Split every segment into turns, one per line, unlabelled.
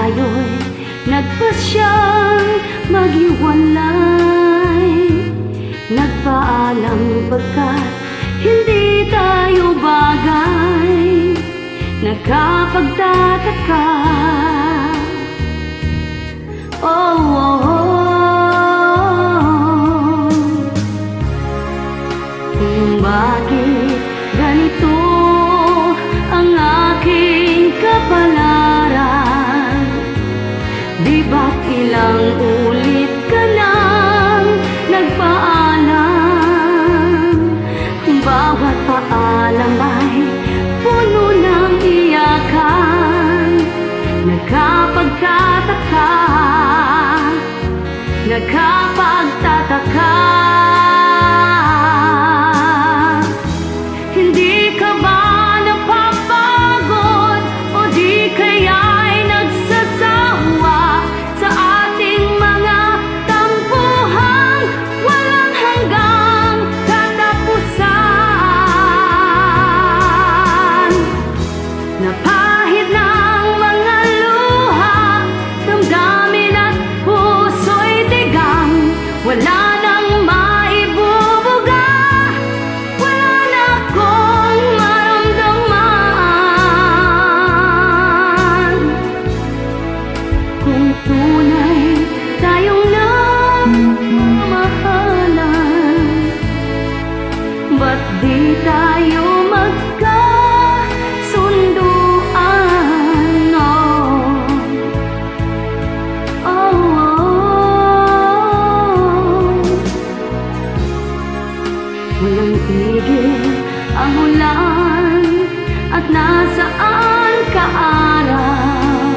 tayo'y nagpasyang maghiwalay. Nagpaalam pagkat hindi tayo bagay. Nakapagtataka, oh, oh, oh. Kung bakit ganito ang aking kapalaran. Di ba't ilang ulit ka nang nagpaalam? Bawat paalam ay puno ng iyakan. Nakapagtataka, nakapagtataka. Hindi ka ba napapagod o di kaya'y nagsasawa sa ating mga tampuhang walang hanggang katapusan? Napahid ng mga luha, damdamin at puso'y tigang. Wala nang maibubuga, wala na akong maramdaman. Kung tunay tayong nagmamahalan, ba't di tayo magkasunduan? Oh, oh, oh. Walang tigil ang ulan at nasaan ka araw.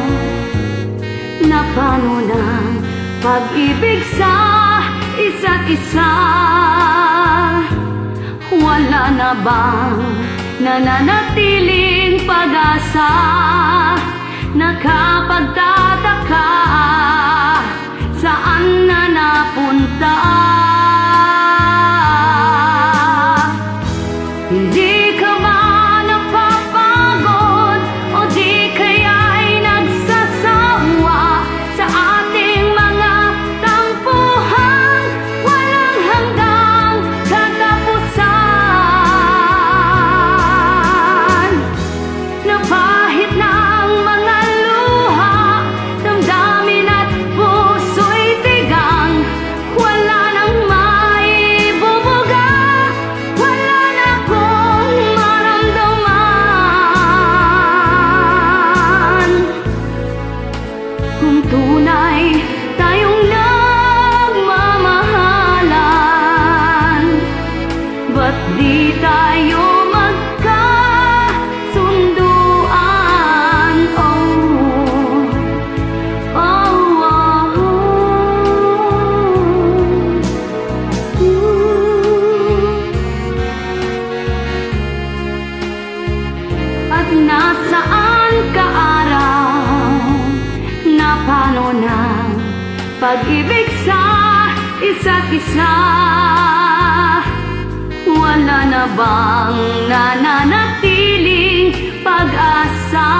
Napano ng pag-ibig sa isa't isa? Wala na bang nananatiling pag-asa? Nakapagtataka, saan na napunta? Hindi ka ba napapagod o di kaya'y nagsasawa sa ating mga tampuhang walang hanggang katapusan? Napahid ng mga luha, damdamin at puso'y tigang. Wala nang maibubuga, wala na akong maramdaman. Kung tunay tayong nagmamahalan, ba't di tayo magkasunduan? Oh, oh, oh, oh. At nasaan ka araw? Napano ng pag-ibig sa isa't isa? Wala na bang nananatiling pag-asa?